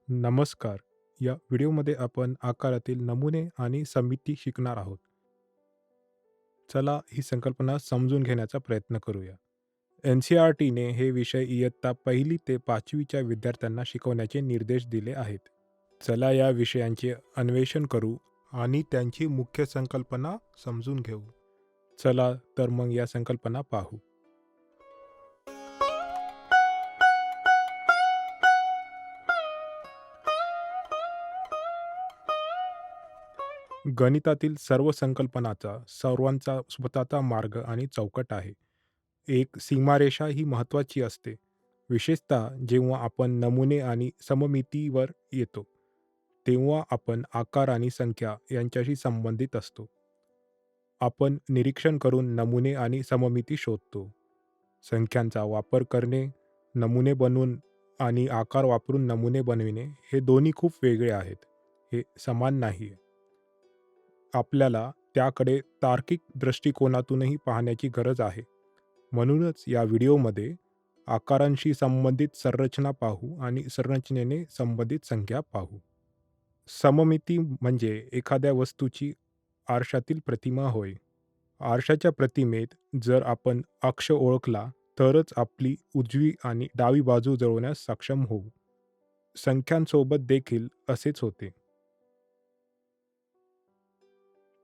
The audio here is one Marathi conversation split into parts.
नमस्कार. या व्हिडिओमध्ये आपण आकारातील नमुने आणि समिती शिकणार आहोत. चला ही संकल्पना समजून घेण्याचा प्रयत्न करूया. NCERTने हे विषय इयत्ता 1ली ते 5वीच्या विद्यार्थ्यांना शिकवण्याचे निर्देश दिले आहेत. चला या विषयांचे अन्वेषण करू आणि त्यांची मुख्य संकल्पना समजून घेऊ. चला तर मग या संकल्पना पाहू. गणितातील सर्व संकल्पनाचा सर्वांचा स्वतःचा मार्ग आणि चौकट आहे. एक सीमारेषा ही महत्त्वाची असते, विशेषतः जेव्हा आपण नमुने आणि सममितीवर येतो, तेव्हा आपण आकार आणि संख्या यांच्याशी संबंधित असतो. आपण निरीक्षण करून नमुने आणि सममिती शोधतो. संख्यांचा वापर करणे, नमुने बनवून आणि आकार वापरून नमुने बनविणे हे दोन्ही खूप वेगळे आहेत. हे समान नाही. आपल्याला त्याकडे तार्किक दृष्टिकोनातूनही पाहण्याची गरज आहे. म्हणूनच या व्हिडिओमध्ये आकारांशी संबंधित संरचना पाहू आणि संरचनेने संबंधित संख्या पाहू. सममिती म्हणजे एखाद्या वस्तूची आरशातील प्रतिमा होय. आरशाच्या प्रतिमेत जर आपण अक्ष ओळखला तरच आपली उजवी आणि डावी बाजू जुळवण्यास सक्षम होऊ. संख्यांसोबत देखील असेच होते.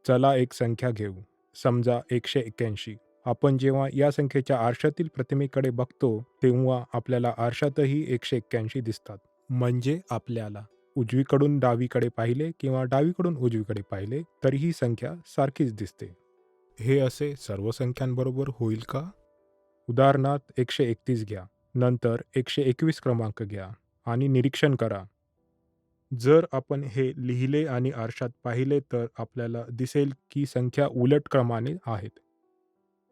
चला एक संख्या घेऊ. समजा 181. आपण जेव्हा या संख्येच्या आरशातील प्रतिमेकडे बघतो, तेव्हा आपल्याला आरशातही 181 दिसतात. म्हणजे आपल्याला उजवीकडून डावीकडे पाहिले किंवा डावीकडून उजवीकडे पाहिले, तरी ही संख्या सारखीच दिसते. हे असे सर्व संख्यांबरोबर होईल का? उदाहरणार्थ 131 घ्या. नंतर 121 क्रमांक घ्या आणि निरीक्षण करा. जर आपण हे लिहिले आणि आरशात पाहिले तर आपल्याला दिसेल की संख्या उलट क्रमाने आहेत.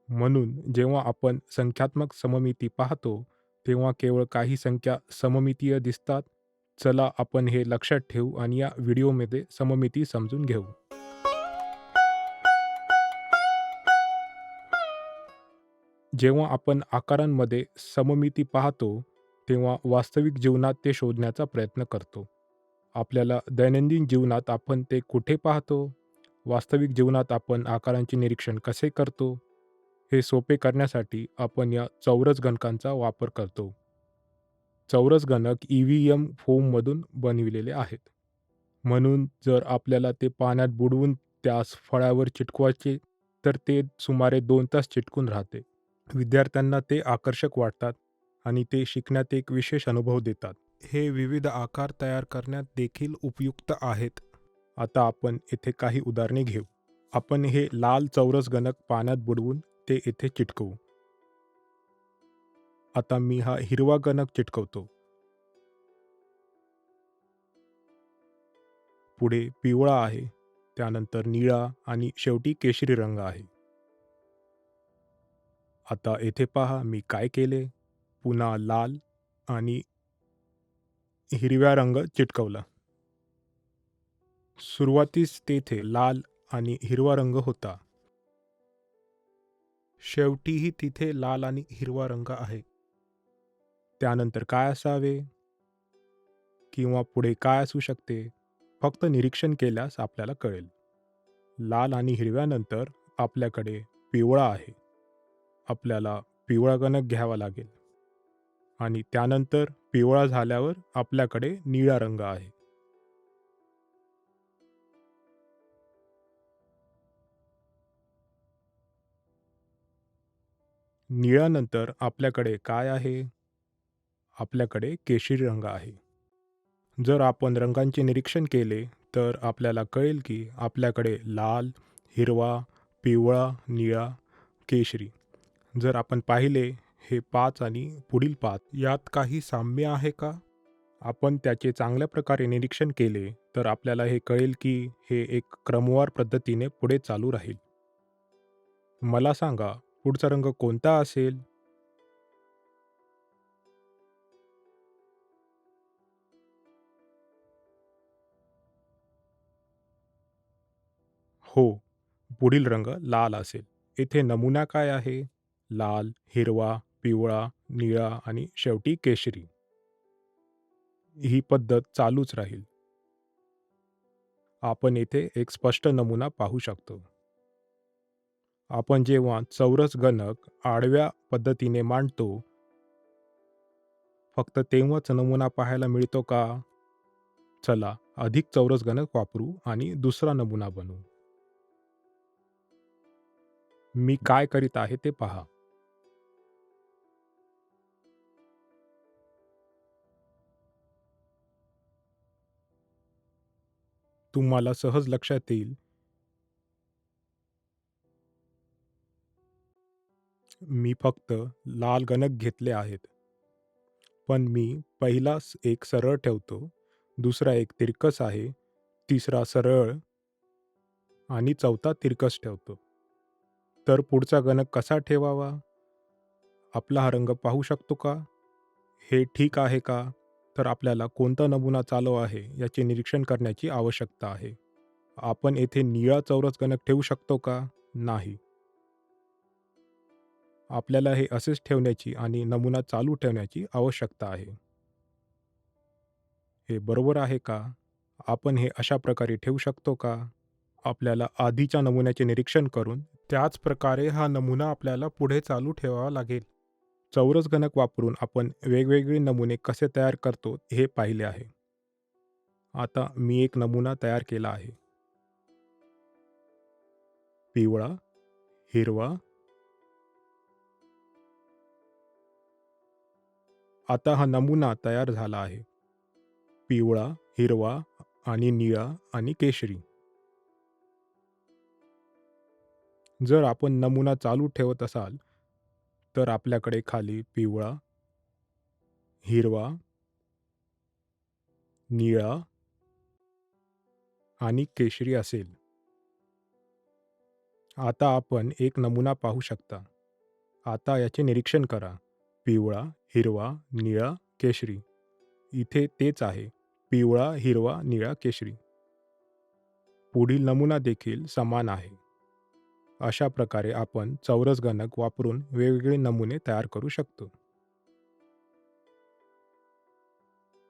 म्हणून जेव्हा आपण संख्यात्मक सममिती पाहतो, तेव्हा केवळ काही संख्या सममितीय दिसतात. चला आपण हे लक्षात ठेवू आणि या व्हिडिओमध्ये सममिती समजून घेऊ. जेव्हा आपण आकारांमध्ये सममिती पाहतो, तेव्हा वास्तविक जीवनात ते शोधण्याचा प्रयत्न करतो. आपल्याला दैनंदिन जीवनात आपण ते कुठे पाहतो? वास्तविक जीवनात आपण आकारांचे निरीक्षण कसे करतो? हे सोपे करण्यासाठी आपण या चौरस गणकांचा वापर करतो. चौरस गणक EVM फोममधून बनविलेले आहेत. म्हणून जर आपल्याला ते पाण्यात बुडवून त्यास फळ्यावर चिटकवायचे, तर ते सुमारे 2 तास चिटकून राहते. विद्यार्थ्यांना ते आकर्षक वाटतात आणि ते शिकण्यात एक विशेष अनुभव देतात. हे विविध आकार तयार करण्यात देखील उपयुक्त आहेत. आता आपण येथे काही उदाहरणे घेऊ. आपण हे लाल चौरस गणक पाण्यात बुडवून ते येथे चिटकवू. आता मी हा हिरवा गणक चिटकवतो. पुढे पिवळा आहे, त्यानंतर निळा आणि शेवटी केशरी रंग आहे. आता येथे पहा मी काय केले. पुन्हा लाल आणि हिरव्या रंग चिटकवला. सुरुवातीस तेथे लाल आणि हिरवा रंग होता. शेवटीही तिथे लाल आणि हिरवा रंग आहे. त्यानंतर काय असावे? किंवा पुढे काय असू शकते? फक्त निरीक्षण केल्यास आपल्याला कळेल. लाल आणि हिरव्यानंतर आपल्याकडे पिवळा आहे. आपल्याला पिवळा गणक घ्यावा लागेल आणि त्यानंतर पिवळा झाल्यावर आपल्याकडे निळा रंग आहे. निळ्यानंतर आपल्याकडे काय आहे? आपल्याकडे केशरी रंग आहे. जर आपण रंगांचे निरीक्षण केले तर आपल्याला कळेल की आपल्याकडे लाल, हिरवा, पिवळा, निळा, केशरी. जर आपण पाहिले हे 5 आणि पुढील 5 यात काही साम्य आहे का? आपण त्याचे चांगल्या प्रकारे निरीक्षण केले तर आपल्याला हे कळेल की हे एक क्रमवार पद्धतीने पुढे चालू राहील. मला सांगा पुढचा रंग कोणता असेल? हो, पुढील रंग लाल असेल. येथे नमुना काय आहे? लाल, हिरवा, पिवळा, निळा आणि शेवटी केशरी. ही पद्धत चालूच राहील. आपण येथे एक स्पष्ट नमुना पाहू शकतो. आपण जेव्हा चौरस गणक आडव्या पद्धतीने मांडतो, फक्त तेव्हाच नमुना पाहायला मिळतो का? चला, अधिक चौरस गणक वापरू आणि दुसरा नमुना बनवू. मी काय करीत आहे ते पहा. तुम्हाला सहज लक्षात येईल, मी फक्त लाल गणक घेतले आहेत. पण मी पहिला एक सरळ ठेवतो, दुसरा एक तिरकस आहे, तिसरा सरळ आणि चौथा तिरकस ठेवतो. तर पुढचा गणक कसा ठेवावा? आपला हा रंग पाहू शकतो का? हे ठीक आहे का? तर आपल्याला कोणता नमुना चालू आहे याचे निरीक्षण करण्याची आवश्यकता आहे. आपण येथे निळा चौरस गणक ठेवू शकतो का? नाही. आपल्याला हे असेच ठेवण्याची आणि नमुना चालू ठेवण्याची आवश्यकता आहे. हे बरोबर आहे का? आपण हे अशा प्रकारे ठेवू शकतो का? आपल्याला आधीच्या नमुन्याचे निरीक्षण करून त्याच प्रकारे हा नमुना आपल्याला पुढे चालू ठेवावा लागेल. चौरस गणक वापरून आपण वेगवेगळे नमुने कसे तयार करतो हे पाहिले आहे. आता मी एक नमुना तयार केला आहे. पिवळा, हिरवा. आता हा नमुना तयार झाला आहे. पिवळा, हिरवा आणि निळा आणि केशरी. जर आपण नमुना चालू ठेवत असाल, तर आपल्याकडे खाली पिवळा, हिरवा, निळा आणि केशरी असेल. आता आपण एक नमुना पाहू शकता. आता याचे निरीक्षण करा. पिवळा, हिरवा, निळा, केशरी. इथे तेच आहे. पिवळा, हिरवा, निळा, केशरी. पुढील नमुना देखील समान आहे. अशा प्रकारे आपण चौरस गणक वापरून वेगवेगळे नमुने तयार करू शकतो.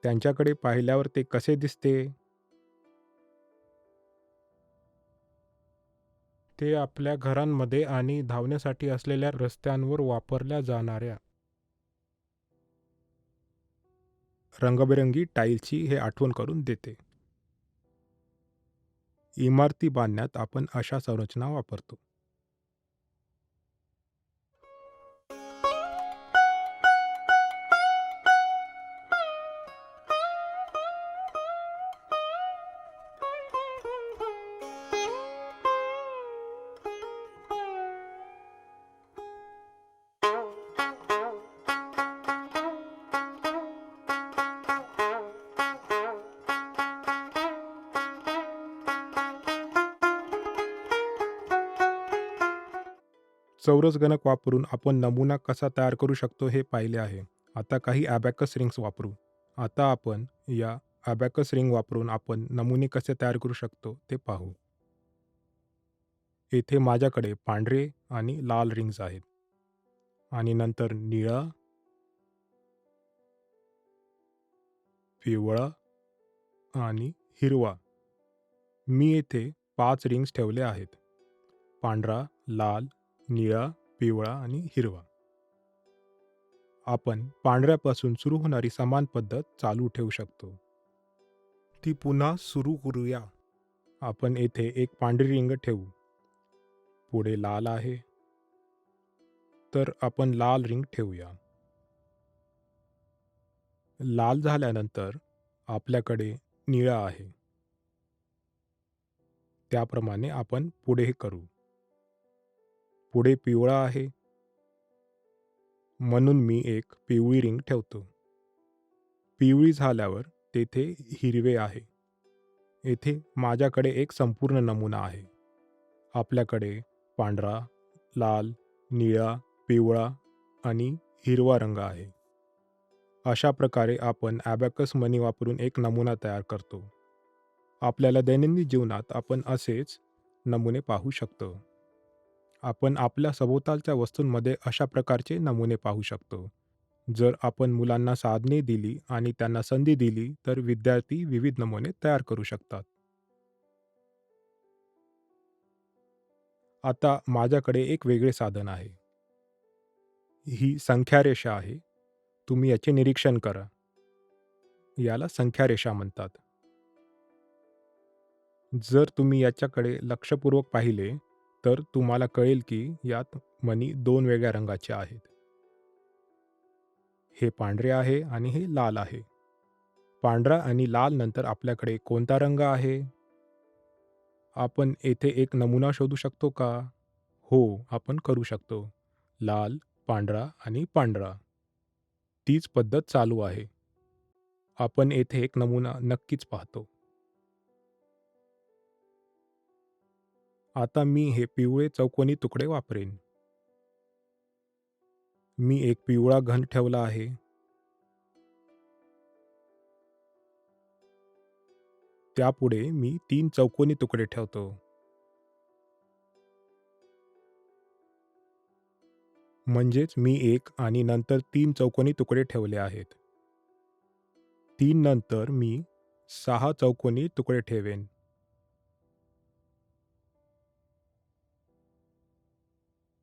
त्यांच्याकडे पाहिल्यावर ते कसे दिसते? ते आपल्या घरांमध्ये आणि धावण्यासाठी असलेल्या रस्त्यांवर वापरल्या जाणाऱ्या रंगबेरंगी टाईल्सची हे आठवण करून देते. इमारती बांधण्यात आपण अशा संरचना वापरतो. चौरस गणक वापरून आपण नमुना कसा तयार करू शकतो हे पाहिले आहे. आता काही अबॅकस रिंग्स वापरू. आता आपण या अबॅकस रिंग वापरून आपण नमुने कसे तयार करू शकतो ते पाहू. येथे माझ्याकडे पांढरे आणि लाल रिंग्स आहेत आणि नंतर निळा, पिवळा आणि हिरवा. मी येथे 5 रिंग्स ठेवले आहेत. पांढरा, लाल, निळा, पिवळा आणि हिरवा. आपण पांढऱ्यापासून सुरू होणारी समान पद्धत चालू ठेवू शकतो. ती पुन्हा सुरू करूया. आपण येथे एक पांढरी रिंग ठेवू. पुढे लाल आहे, तर आपण लाल रिंग ठेवूया. लाल झाल्यानंतर आपल्याकडे निळा आहे. त्याप्रमाणे आपण पुढे करू. पुढे पिवळा आहे, म्हणून मी एक पिवळी रिंग ठेवतो. पिवळी झाल्यावर तेथे हिरवे आहे. येथे माझ्याकडे एक संपूर्ण नमुना आहे. आपल्याकडे पांढरा, लाल, निळा, पिवळा आणि हिरवा रंग आहे. अशा प्रकारे आपण अबॅकस मनी वापरून एक नमुना तयार करतो. आपल्याला दैनंदिन जीवनात आपण असेच नमुने पाहू शकतो. आपण आपल्या सभोवतालच्या वस्तूंमध्ये अशा प्रकारचे नमुने पाहू शकतो. जर आपण मुलांना साधने दिली आणि त्यांना संधी दिली, तर विद्यार्थी विविध नमुने तयार करू शकतात. आता माझ्याकडे एक वेगळे साधन आहे. ही संख्या रेषा आहे. तुम्ही याचे निरीक्षण करा. याला संख्या रेषा म्हणतात. जर तुम्ही याच्याकडे लक्षपूर्वक पाहिले, तर तुम्हाला कळेल की यात मणी 2 वेगळ्या रंगाचे आहेत. हे पांढरे आहे आणि हे लाल आहे. पांढरा आणि लाल नंतर आपल्याकडे कोणता रंग आहे? आपण येथे एक नमुना शोधू शकतो का? हो, आपण करू शकतो. लाल, पांढरा आणि पांढरा. तीच पद्धत चालू आहे. आपण येथे एक नमुना नक्कीच पाहतो. आता मी हे पिवळे चौकोनी तुकडे वापरेन. मी एक पिवळा घन ठेवला आहे. त्यापुढे मी 3 चौकोनी तुकडे ठेवतो. म्हणजेच मी एक आणि नंतर 3 चौकोनी तुकडे ठेवले आहेत. 3 नंतर मी 6 चौकोनी तुकडे ठेवेन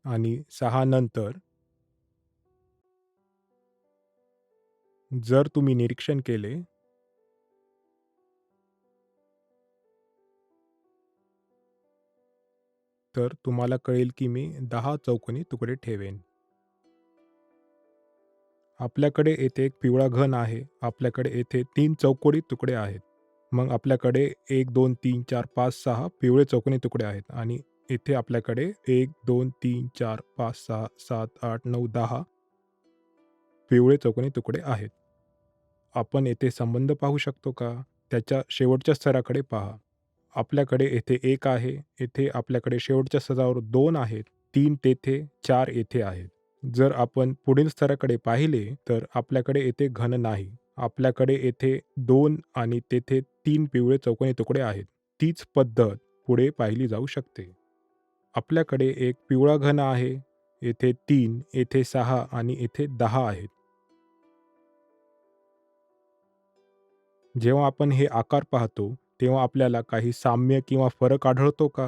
आणि 6 नंतर जर तुम्ही निरीक्षण केले, तर तुम्हाला कळेल की मी 10 चौकोनी तुकडे ठेवेन. आपल्याकडे येथे एक पिवळा घन आहे. आपल्याकडे येथे 3 चौकोनी तुकडे आहेत. मग आपल्याकडे 1, 2, 3, 4, 5, 6 पिवळे चौकोनी तुकडे आहेत आणि येथे आपल्याकडे 1, 2, 3, 4, 5, 6, 7, 8, 9, 10 पिवळे चौकोनी तुकडे आहेत. आपण येथे संबंध पाहू शकतो का? त्याच्या शेवटच्या स्तराकडे पहा. आपल्याकडे येथे 1 आहे. येथे आपल्याकडे शेवटच्या स्तरावर 2 आहेत. 3 तेथे, 4 येथे आहेत. जर आपण पुढील स्तराकडे पाहिले, तर आपल्याकडे येथे घन नाही. आपल्याकडे येथे 2 आणि तेथे 3 पिवळे चौकोनी तुकडे आहेत. तीच पद्धत पुढे पाहिली जाऊ शकते. आपल्याकडे एक पिवळा घन आहे. येथे 3, येथे 6 आणि येथे 10 आहेत. जेव्हा आपण हे आकार पाहतो, तेव्हा आपल्याला काही साम्य किंवा फरक आढळतो का?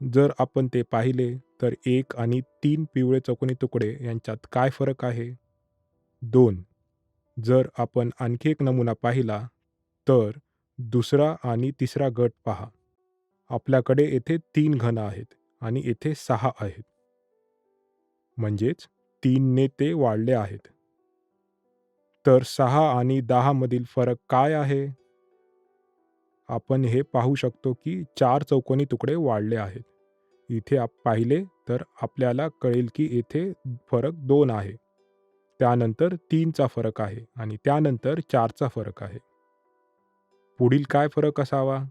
जर आपण ते पाहिले, तर 1 आणि 3 पिवळे चौकोनी तुकडे यांच्यात काय फरक आहे? 2. जर आपण आणखी एक नमुना पाहिला, तर दुसरा आणि तिसरा गट पहा. आपल्याकडे येथे 3 घन आहेत आणि येथे 6 आहेत. म्हणजेच 3 ने ते वाढले आहेत. तर 6 आणि 10 मधील फरक काय आहे? आपण हे पाहू शकतो की 4 चौकोनी तुकडे वाढले आहेत. इथे पाहिले तर आपल्याला कळेल की येथे फरक 2 आहे. त्यानंतर 3 चा फरक आहे आणि त्यानंतर 4 चा फरक आहे. पुढील काय फरक असावा?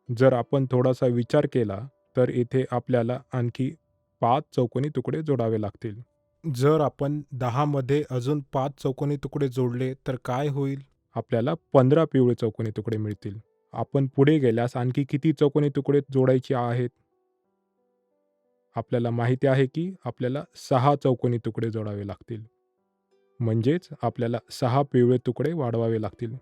जर आपण थोडासा विचार केला, तर येथे आपल्याला आणखी 5 चौकोनी तुकडे जोडावे लागतील. जर आपण 10 मध्ये अजून 5 चौकोनी तुकडे जोडले, तर काय होईल? आपल्याला 15 पिवळे चौकोनी तुकडे मिळतील. आपण पुढे गेल्यास आणखी किती चौकोनी तुकडे जोडायचे आहेत? आपल्याला माहिती आहे की आपल्याला 6 चौकोनी तुकडे जोडावे लागतील. म्हणजेच आपल्याला 6 पिवळे तुकडे वाढवावे लागतील.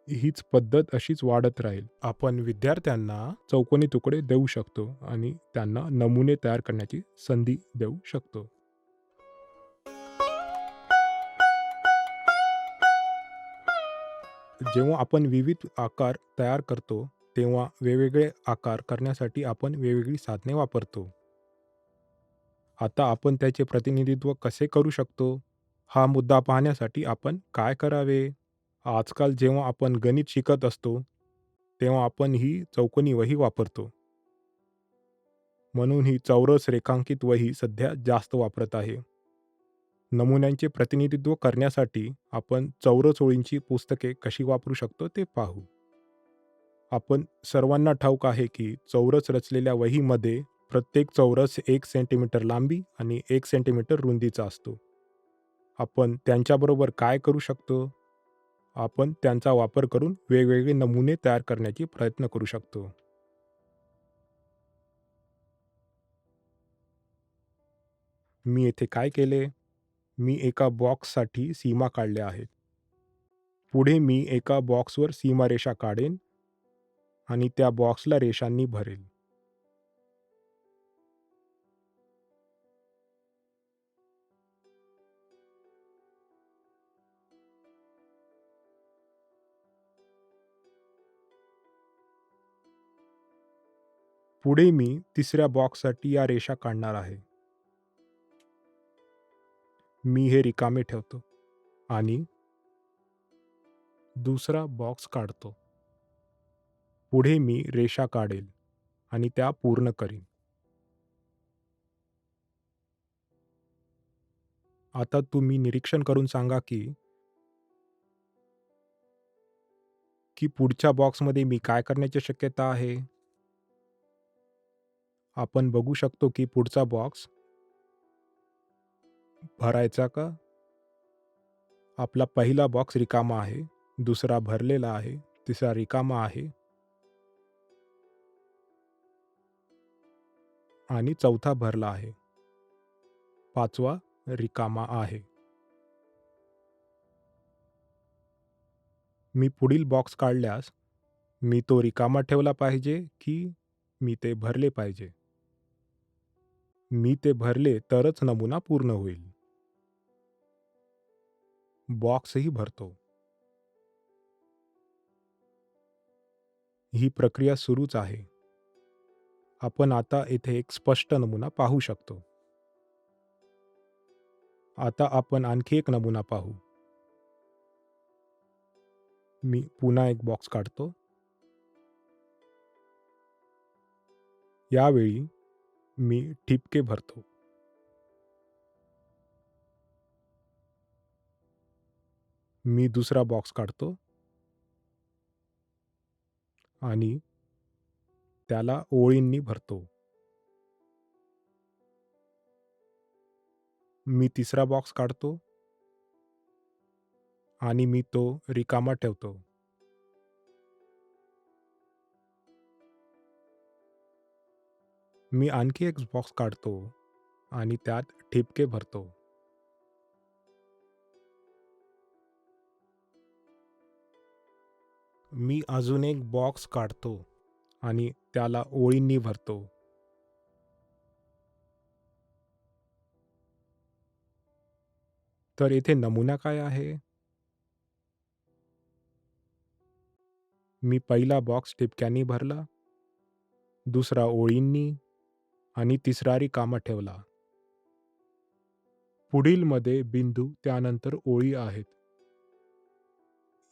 हीच पद्धत अशीच वाढत राहील. आपण विद्यार्थ्यांना चौकोनी तुकडे देऊ शकतो आणि त्यांना नमुने तयार करण्याची संधी देऊ शकतो. जेव्हा आपण विविध आकार तयार करतो, तेव्हा वेगवेगळे आकार करण्यासाठी आपण वेगवेगळी साधने वापरतो. आता आपण त्याचे प्रतिनिधित्व कसे करू शकतो? हा मुद्दा पाहण्यासाठी आपण काय करावे? आजकाल जेव्हा आपण गणित शिकत असतो, तेव्हा आपण ही चौकोनी वही वापरतो. म्हणून ही चौरस रेखांकित वही सध्या जास्त वापरत आहे. नमुन्यांचे प्रतिनिधित्व करण्यासाठी आपण चौरस ओळींची पुस्तके कशी वापरू शकतो ते पाहू. आपण सर्वांना ठाऊक आहे की चौरस रचलेल्या वहीमध्ये प्रत्येक चौरस 1 सेंटीमीटर लांबी आणि 1 सेंटीमीटर रुंदीचा असतो. आपण त्यांच्याबरोबर काय करू शकतो? आपण त्यांचा वापर करून वेगवेगळे नमुने तयार करण्याची प्रयत्न करू शकतो. मी येथे काय केले? मी एका बॉक्ससाठी सीमा काढल्या आहेत. पुढे मी एका बॉक्सवर सीमारेषा काढेन आणि त्या बॉक्सला रेषांनी भरेल. पुढे मी तिसऱ्या बॉक्ससाठी या रेषा काढणार आहे. मी हे रिकामे ठेवतो आणि दुसरा बॉक्स काढतो. पुढे मी रेषा काढेल आणि त्या पूर्ण करीन. आता तुम्ही निरीक्षण करून सांगा की पुढच्या बॉक्समध्ये मी काय करण्याची शक्यता आहे? आपण बघू शकतो की पुढचा बॉक्स भरायचा का? आपला पहिला बॉक्स रिकामा आहे, दुसरा भरलेला आहे, तिसरा रिकामा आहे आणि चौथा भरला आहे. पाचवा रिकामा आहे. मी पुढील बॉक्स काढल्यास मी तो रिकामा ठेवला पाहिजे की मी ते भरले पाहिजे? मी ते भरले तरच नमुना पूर्ण होईल. बॉक्सही भरतो. ही प्रक्रिया सुरूच आहे. आपण आता येथे एक स्पष्ट नमुना पाहू शकतो. आता आपण आणखी एक नमुना पाहू. मी पुन्हा एक बॉक्स काढतो. यावेळी मी ठिपके भरतो. मी दुसरा बॉक्स काढतो आणि त्याला ओळींनी भरतो. मी तिसरा बॉक्स काढतो आणि मी तो रिकामा ठेवतो. मी आणखी एक बॉक्स काढतो आणि त्यात ठिपके भरतो. मी अजून एक बॉक्स काढतो आणि त्याला ओळींनी भरतो. तर येथे नमुना काय आहे? मी पहिला बॉक्स ठिपक्यांनी भरला, दुसरा ओळींनी आणि तिसरा रिकामा ठेवला. पुढील मध्ये बिंदू त्यानंतर ओळी आहेत.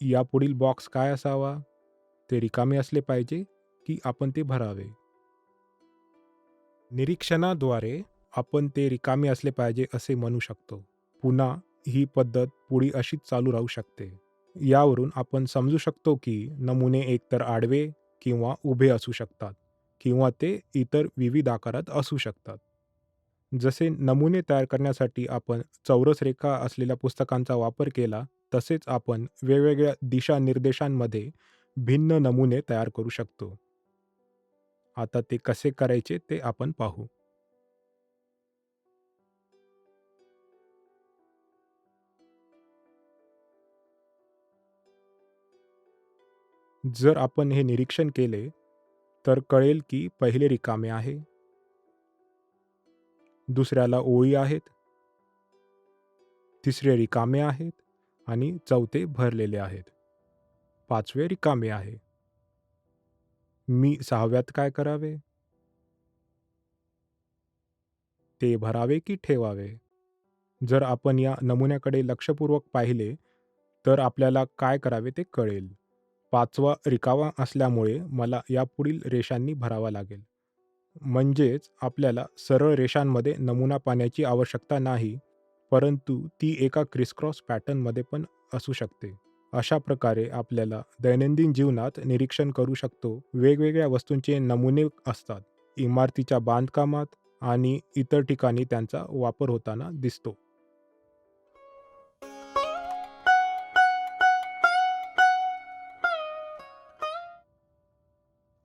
यापुढील बॉक्स काय असावा? ते रिकामे असले पाहिजे की आपण ते भरावे? निरीक्षणाद्वारे आपण ते रिकामे असले पाहिजे असे म्हणू शकतो. पुन्हा ही पद्धत पुढे अशीच चालू राहू शकते. यावरून आपण समजू शकतो की नमुने एकतर आडवे किंवा उभे असू शकतात किंवा ते इतर विविध आकारात असू शकतात. जसे नमुने तयार करण्यासाठी आपण चौरस रेखा असलेल्या पुस्तकांचा वापर केला, तसेच आपण वेगवेगळ्या दिशानिर्देशांमध्ये भिन्न नमुने तयार करू शकतो. आता ते कसे करायचे ते आपण पाहू. जर आपण हे निरीक्षण केले, तर कळेल की पहिले रिकामे आहे, दुसऱ्याला ओळी आहेत, तिसरे रिकामे आहेत आणि चौथे भरलेले आहेत. पाचवे रिकामे आहे. मी सहाव्यात काय करावे? ते भरावे की ठेवावे? जर आपण या नमुन्याकडे लक्षपूर्वक पाहिले, तर आपल्याला काय करावे ते कळेल. पाचवा रिकामा असल्यामुळे मला यापुढील रेषांनी भरावा लागेल. म्हणजेच आपल्याला सरळ रेषांमध्ये नमुना पाहण्याची आवश्यकता नाही, परंतु ती एका क्रिसक्रॉस पॅटर्नमध्ये पण असू शकते. अशा प्रकारे आपल्याला दैनंदिन जीवनात निरीक्षण करू शकतो. वेगवेगळ्या वस्तूंचे नमुने असतात. इमारतीच्या बांधकामात आणि इतर ठिकाणी त्यांचा वापर होताना दिसतो.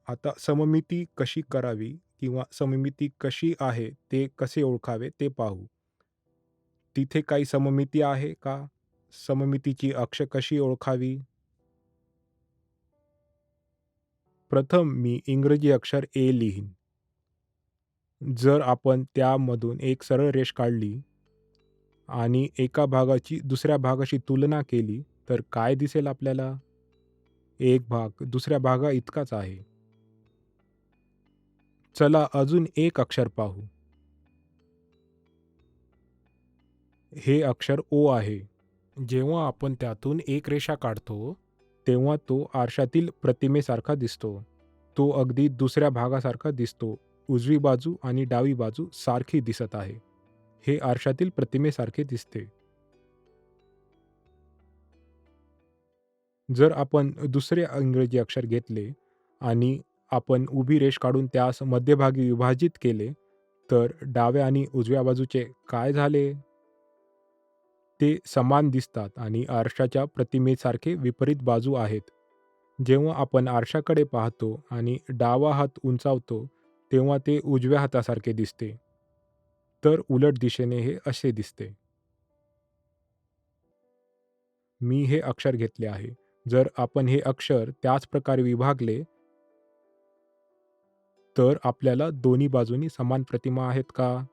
आता सममिती कशी करावी किंवा सममिती कशी आहे ते कसे ओळखावे ते पाहू. तिथे काही सममिती आहे का? सममितीची अक्ष कशी ओळखावी? प्रथम मी इंग्रजी अक्षर ए लिहीन. जर आपण त्यामधून एक सरळ रेष काढली आणि एका भागाची दुसऱ्या भागाशी तुलना केली, तर काय दिसेल आपल्याला? एक भाग दुसऱ्या भागाइतकाच आहे. चला अजून एक अक्षर पाहू. हे अक्षर ओ आहे. जेव्हा आपण त्यातून एक रेषा काढतो, तेव्हा तो आरशातील प्रतिमेसारखा दिसतो. तो अगदी दुसऱ्या भागासारखा दिसतो. उजवी बाजू आणि डावी बाजू सारखी दिसत आहे. हे आरशातील प्रतिमेसारखे दिसते. जर आपण दुसरे इंग्रजी अक्षर घेतले आणि आपण उभी रेष काढून त्यास मध्यभागी विभाजित केले, तर डाव्या आणि उजव्या बाजूचे काय झाले? ते समान दिसतात आणि आरशाच्या प्रतिमेसारखे विपरीत बाजू आहेत. जेव्हा आपण आरशाकडे पाहतो आणि डावा हात उंचावतो, तेव्हा ते उजव्या हातासारखे दिसते. तर उलट दिशेने हे असे दिसते. मी हे अक्षर घेतले आहे. जर आपण हे अक्षर त्याच प्रकारे विभागले, तर आपल्याला दोन्ही बाजूनी समान प्रतिमा आहेत का?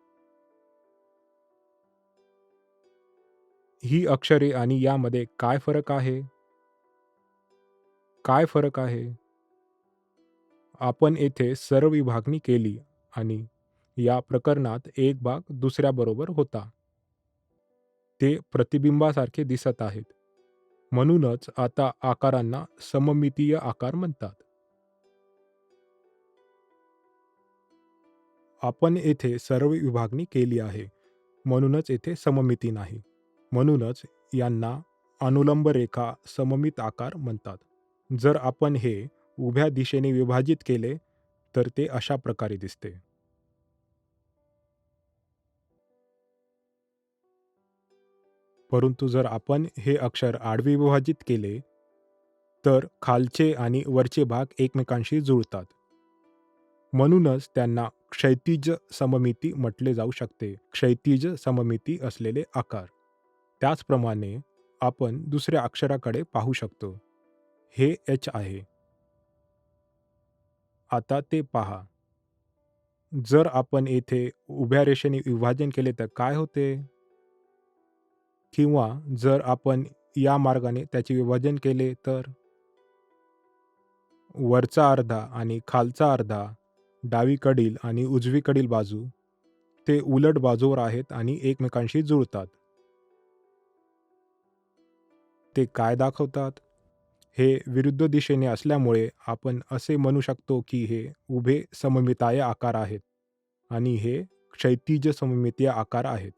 ही अक्षरे आणि यामध्ये काय फरक आहे? काय फरक आहे? आपण येथे सर्व विभागणी केली आणि या प्रकरणात एक भाग दुसऱ्याबरोबर होता. ते प्रतिबिंबासारखे दिसत आहेत. म्हणूनच आता आकारांना सममितीय आकार म्हणतात. आपण येथे सर्व विभागणी केली आहे. म्हणूनच येथे सममिती नाही. म्हणूनच यांना अनुलंब रेखा सममित आकार म्हणतात. जर आपण हे उभ्या दिशेने विभाजित केले, तर ते अशा प्रकारे दिसते. परंतु जर आपण हे अक्षर आडवे विभाजित केले, तर खालचे आणि वरचे भाग एकमेकांशी जुळतात. म्हणूनच त्यांना क्षैतिज सममिती म्हटले जाऊ शकते. क्षैतिज सममिती असलेले आकार. त्याचप्रमाणे आपण दुसऱ्या अक्षराकडे पाहू शकतो. हे एच आहे. आता ते पहा. जर आपण येथे उभ्या रेषेने विभाजन केले तर काय होते? किंवा जर आपण या मार्गाने त्याचे विभाजन केले तर? वरचा अर्धा आणि खालचा अर्धा, डावीकडील आणि उजवीकडील बाजू, ते उलट बाजूवर आहेत आणि एकमेकांशी जुळतात. ते काय दाखवतात? हे विरुद्ध दिशेने असल्यामुळे आपण असे म्हणू शकतो की हे उभे सममितीय आकार आहेत आणि हे क्षैतिज सममितीय आकार आहेत.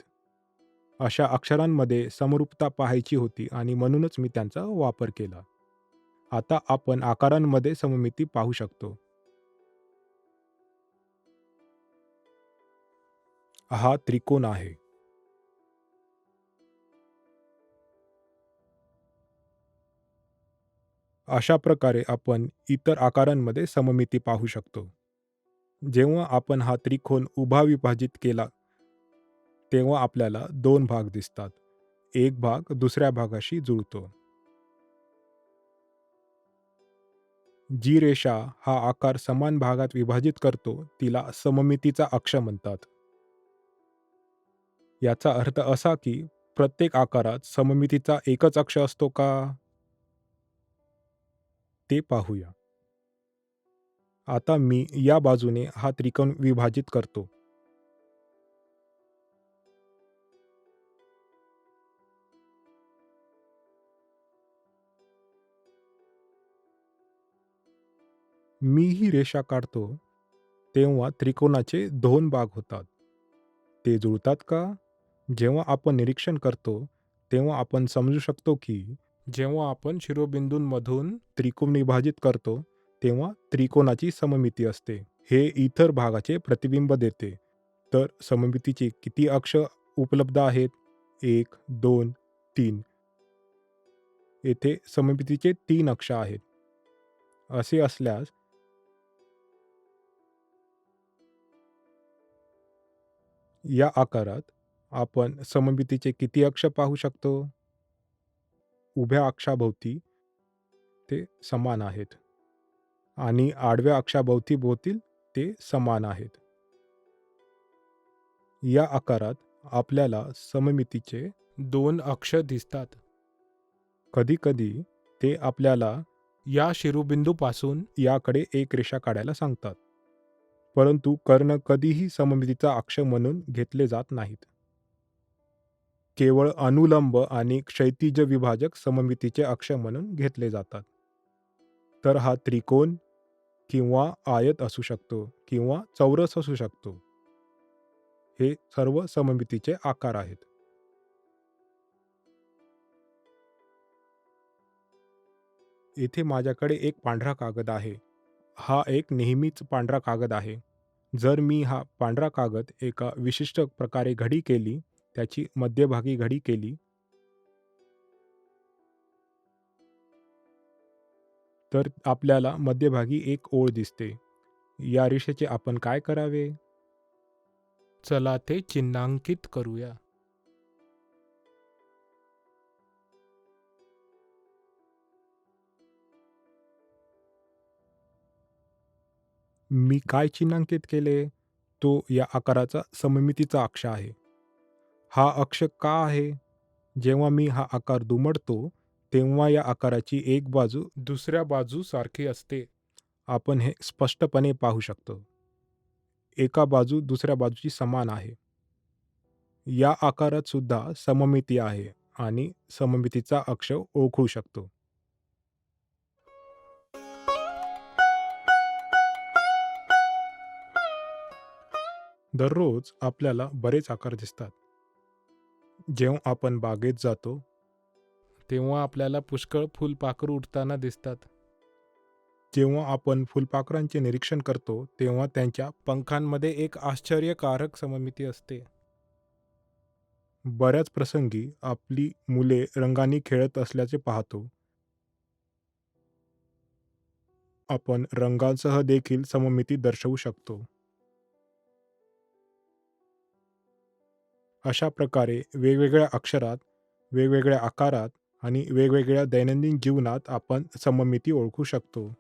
अशा अक्षरांमध्ये समरूपता पाहायची होती आणि म्हणूनच मी त्यांचा वापर केला. आता आपण आकारांमध्ये सममिती पाहू शकतो. हा त्रिकोण आहे. अशा प्रकारे आपण इतर आकारांमध्ये सममिती पाहू शकतो. जेव्हा आपण हा त्रिकोण उभा विभाजित केला, तेव्हा आपल्याला दोन भाग दिसतात. एक भाग दुसऱ्या भागाशी जुळतो. जी रेषा हा आकार समान भागात विभाजित करतो, तिला सममितीचा अक्ष म्हणतात. याचा अर्थ असा की प्रत्येक आकारात सममितीचा एकच अक्ष असतो का? ते पाहूया. आता मी या बाजूने हा त्रिकोण विभाजित करतो. मी ही रेषा काढतो, तेव्हा त्रिकोणाचे दोन भाग होतात. ते जुळतात का? जेव्हा आपण निरीक्षण करतो, तेव्हा आपण समजू शकतो की जेव्हा आपण शिरोबिंदूंमधून त्रिकोण विभाजित करतो, तेव्हा त्रिकोणाची सममिती असते. हे इतर भागाचे प्रतिबिंब देते. तर सममितीचे किती अक्ष उपलब्ध आहेत? 1, 2, 3. येथे सममितीचे 3 अक्ष आहेत. असे असल्यास या आकारात आपण सममितीचे किती अक्ष पाहू शकतो? उभ्या अक्षाभोवती ते समान आहेत आणि आडव्या अक्षाभोवती ते समान आहेत. या आकारात आपल्याला सममितीचे 2 अक्ष दिसतात. कधी-कधी ते आपल्याला या शिरोबिंदूपासून याकडे एक रेषा काढायला सांगतात. परंतु कर्ण कधीही सममितीचा अक्ष म्हणून घेतले जात नाहीत. केवळ अनुलंब आणि क्षैतिज विभाजक सममितीचे अक्ष म्हणून घेतले जातात. तर हा त्रिकोण किंवा आयत असू शकतो किंवा चौरस असू शकतो. हे सर्व सममितीचे आकार आहेत. येथे माझ्याकडे एक पांढरा कागद आहे. हा एक नेहमीच पांढरा कागद आहे. जर मी हा पांढरा कागद एका विशिष्ट प्रकारे घडी केली, त्याची मध्यभागी घडी केली, तर आपल्याला मध्यभागी एक ओळ दिसते. या रेषेचे आपण काय करावे? चला ते चिन्हांकित करूया. मी काय चिन्हांकित केले? तो या आकाराचा सममितीचा अक्ष आहे. हा अक्ष का आहे? जेव्हा मी हा आकार दुमडतो, तेव्हा या आकाराची एक बाजू दुसऱ्या बाजूसारखी असते. आपण हे स्पष्टपणे पाहू शकतो. एका बाजू दुसऱ्या बाजूची समान आहे. या आकारात सुद्धा सममिती आहे आणि सममितीचा अक्ष ओळखू शकतो. दररोज आपल्याला बरेच आकार दिसतात. जेव्हा आपण बागेत जातो, तेव्हा आपल्याला पुष्कळ फुलपाखरू उडताना दिसतात. जेव्हा आपण फुलपाखरांचे निरीक्षण करतो, तेव्हा त्यांच्या पंखांमध्ये एक आश्चर्यकारक सममिती असते. बऱ्याच प्रसंगी आपली मुले रंगांनी खेळत असल्याचे पाहतो. आपण रंगांसह देखील सममिती दर्शवू शकतो. अशा प्रकारे वेगवेगळ्या अक्षरात, वेगवेगळ्या आकारात आणि वेगवेगळ्या दैनंदिन जीवनात आपण सममिती ओळखू शकतो.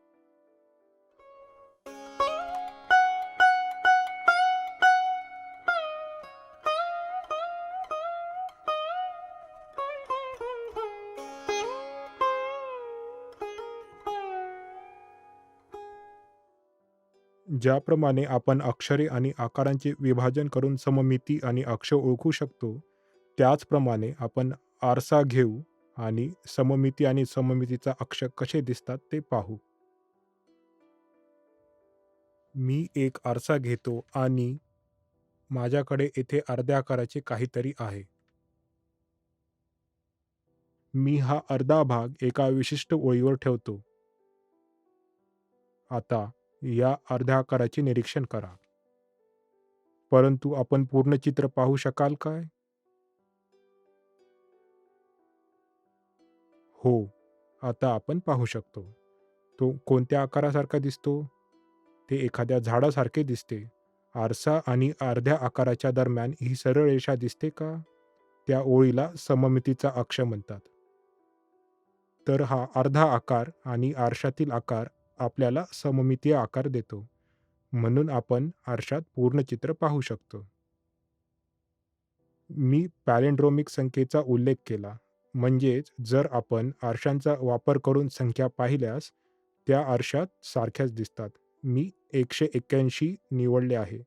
ज्याप्रमाणे आपण अक्षरे आणि आकारांचे विभाजन करून सममिती आणि अक्ष ओळखू शकतो, त्याचप्रमाणे आपण आरसा घेऊ आणि सममिती आणि सममितीचा अक्ष कसे दिसतात ते पाहू. मी एक आरसा घेतो आणि माझ्याकडे येथे अर्ध्या आकाराचे काहीतरी आहे. मी हा अर्धा भाग एका विशिष्ट ओळीवर ठेवतो. आता या अर्ध्या आकाराचे निरीक्षण करा. परंतु आपण पूर्ण चित्र पाहू शकाल काय? हो, आता आपण पाहू शकतो. तो कोणत्या आकारासारखा दिसतो? ते एखाद्या झाडासारखे दिसते. आरसा आणि अर्ध्या आकाराच्या दरम्यान ही सरळ रेषा दिसते का? त्या ओळीला सममितीचा अक्ष म्हणतात. तर हा अर्धा आकार आणि आरशातील आकार आपल्याला सममितीय आकार देतो. म्हणून आपण आरशात पूर्ण चित्र पाहू शकतो. मी पॅलिंड्रोमिक संख्येचा उल्लेख केला. म्हणजेच जर आपण आरशांचा वापर करून संख्या पाहिल्यास त्या आरशात सारख्याच दिसतात. मी 181 निवडले आहे.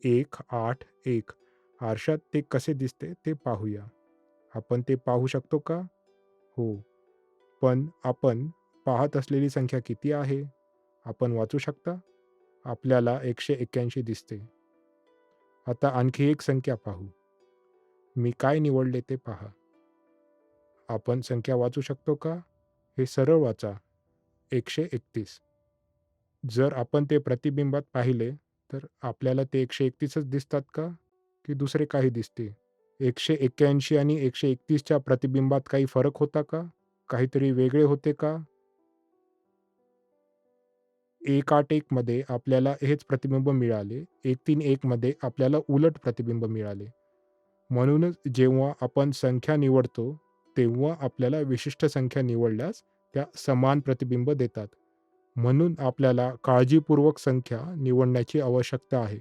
181. आरशात ते कसे दिसते ते पाहूया. आपण ते पाहू शकतो का? हो. पण आपण पाहत असलेली संख्या किती आहे? आपण वाचू शकता? आपल्याला 181 दिसते. आता आणखी एक संख्या पाहू. मी काय निवडले ते पहा. आपण संख्या वाचू शकतो का? हे सरळ वाचा. 131. जर आपण ते प्रतिबिंबात पाहिले, तर आपल्याला ते 131च दिसतात का? की दुसरे काही दिसते? 181 आणि 131च्या प्रतिबिंबात काही फरक होता का? काहीतरी वेगळे होते का? 181 मध्ये आपल्याला हेच प्रतिबिंब मिळाले. 131 मध्ये आपल्याला उलट प्रतिबिंब मिळाले. म्हणूनच जेव्हा आपण संख्या निवडतो, तेव्हा आपल्याला विशिष्ट संख्या निवडल्यास त्या समान प्रतिबिंब देतात. म्हणून आपल्याला काळजीपूर्वक संख्या निवडण्याची आवश्यकता आहे.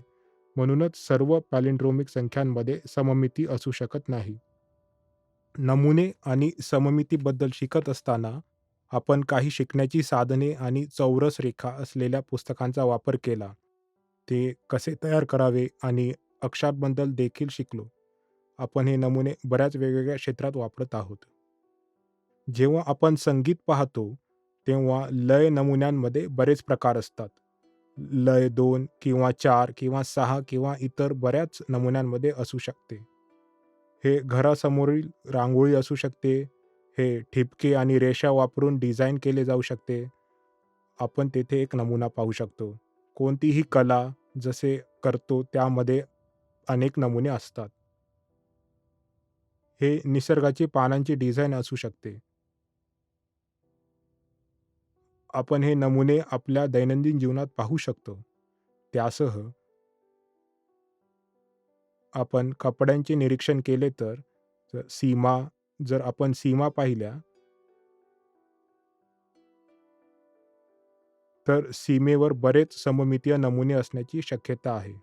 म्हणूनच सर्व पॅलिंड्रोमिक संख्यांमध्ये सममिती असू शकत नाही. नमुने आणि सममितीबद्दल शिकत असताना आपण काही शिकण्याची साधने आणि चौरस रेखा असलेल्या पुस्तकांचा वापर केला. ते कसे तयार करावे आणि अक्षरांबद्दल देखील शिकलो. आपण हे नमुने बऱ्याच वेगवेगळ्या क्षेत्रात वापरत आहोत. जेव्हा आपण संगीत पाहतो, तेव्हा लय नमुन्यांमध्ये बरेच प्रकार असतात. लय 2 किंवा 4 किंवा 6 किंवा इतर बऱ्याच नमुन्यांमध्ये असू शकते. हे घरासमोरील रांगोळी असू शकते. हे ठिपके आणि रेषा वापरून डिझाइन केले जाऊ शकते. आपण तेथे एक नमुना पाहू शकतो. कोणतीही कला जसे करतो त्यामध्ये अनेक नमुने असतात. हे निसर्गाची पानांची डिझाइन असू शकते. आपण हे नमुने आपल्या दैनंदिन जीवनात पाहू शकतो. त्यासह आपण कपड्यांचे निरीक्षण केले तर सीमा जर आपण सीमा पाहिल्या, तर सीमेवर बरेच सममितीय नमुने असण्याची शक्यता आहे.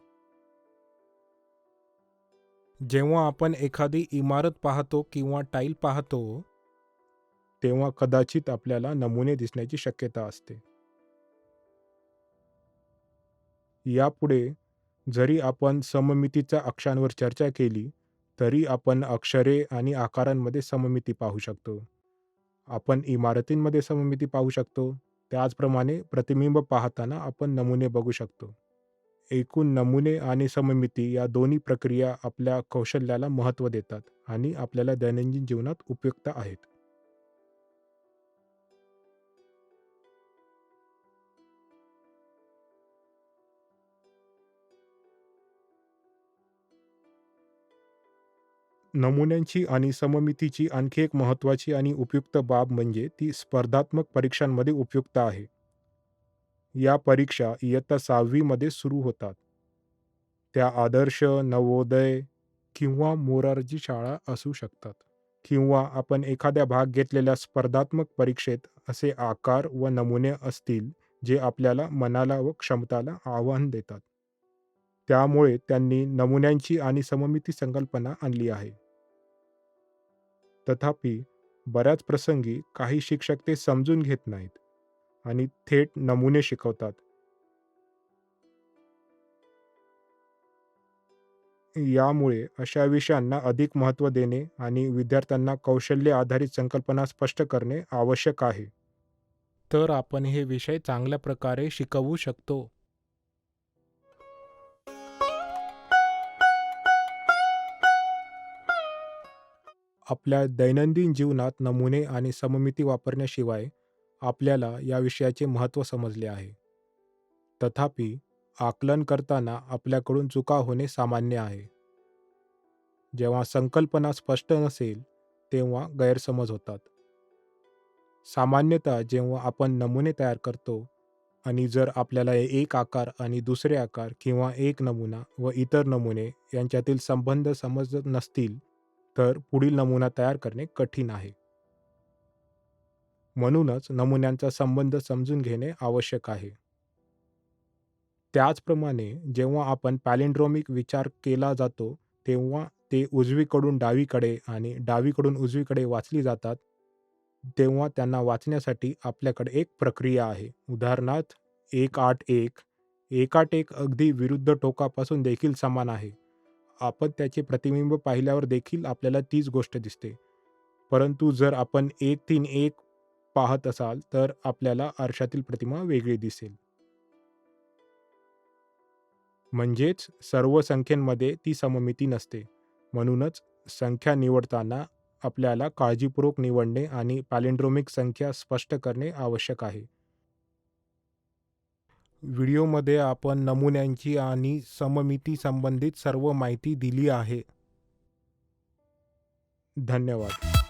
जेव्हा आपण एखादी इमारत पाहतो किंवा टाईल पाहतो, तेव्हा कदाचित आपल्याला नमुने दिसण्याची शक्यता असते. यापुढे जरी आपण सममितीच्या अक्षांवर चर्चा केली, तरी आपण अक्षरे आणि आकारांमध्ये सममिती पाहू शकतो. आपण इमारतींमध्ये सममिती पाहू शकतो. त्याचप्रमाणे प्रतिबिंब पाहताना आपण नमुने बघू शकतो. एकूण नमुने आणि सममिती या दोन्ही प्रक्रिया आपल्या कौशल्याला महत्त्व देतात आणि आपल्याला दैनंदिन जीवनात उपयुक्त आहेत. नमुन्यांची आणि सममितीची आणखी एक महत्त्वाची आणि उपयुक्त बाब म्हणजे ती स्पर्धात्मक परीक्षांमध्ये उपयुक्त आहे. या परीक्षा इयत्ता 6वी मध्ये सुरू होतात. त्या आदर्श, नवोदय किंवा मोरारजी शाळा असू शकतात. किंवा आपण एखाद्या भाग घेतलेल्या स्पर्धात्मक परीक्षेत असे आकार व नमुने असतील, जे आपल्याला मनाला व क्षमताला आव्हान देतात. त्यामुळे त्यांनी नमुन्यांची आणि सममिती संकल्पना आणली आहे. तथापि, बऱ्याच प्रसंगी काही शिक्षक ते समजून घेत नाहीत आणि थेट नमुने शिकवतात. यामुळे अशा विषयांना अधिक महत्त्व देणे आणि विद्यार्थ्यांना कौशल्य आधारित संकल्पना स्पष्ट करणे आवश्यक आहे. तर आपण हे विषय चांगल्या प्रकारे शिकवू शकतो. आपल्या दैनंदिन जीवनात नमुने आणि सममिती वापरण्याशिवाय आपल्याला या विषयाचे महत्त्व समजले आहे. तथापि, आकलन करताना आपल्याकडून चुका होणे सामान्य आहे. जेव्हा संकल्पना स्पष्ट नसेल, तेव्हा गैरसमज होतात. सामान्यतः जेव्हा आपण नमुने तयार करतो आणि जर आपल्याला एक आकार आणि दुसरे आकार किंवा एक नमुना व इतर नमुने यांच्यातील संबंध समजत नसतील, तर पुढील नमुना तयार करणे कठीण आहे. म्हणूनच नमुन्यांचा संबंध समजून घेणे आवश्यक आहे. त्याचप्रमाणे जेव्हा आपण पॅलिंड्रोमिक विचार केला जातो, तेव्हा ते उजवीकडून डावीकडे आणि डावीकडून उजवीकडे वाचली जातात. तेव्हा त्यांना वाचण्यासाठी आपल्याकडे एक प्रक्रिया आहे. उदाहरणार्थ 181. 181 अगदी विरुद्ध टोकापासून देखील समान आहे. आपण त्याचे प्रतिबिंब पाहिल्यावर देखील आपल्याला तीच गोष्ट दिसते. परंतु जर आपण 131 पाहत असाल, तर आपल्याला आरशातील प्रतिमा वेगळी दिसेल. म्हणजेच सर्व संख्येमध्ये ती सममिती नसते. म्हणूनच संख्या निवडताना आपल्याला काळजीपूर्वक निवडणे आणि पॅलिंड्रोमिक संख्या स्पष्ट करणे आवश्यक आहे. व्हिडिओमध्ये आपण नमुन्यांची आणि सममिती संबंधित सर्व माहिती दिली आहे. धन्यवाद.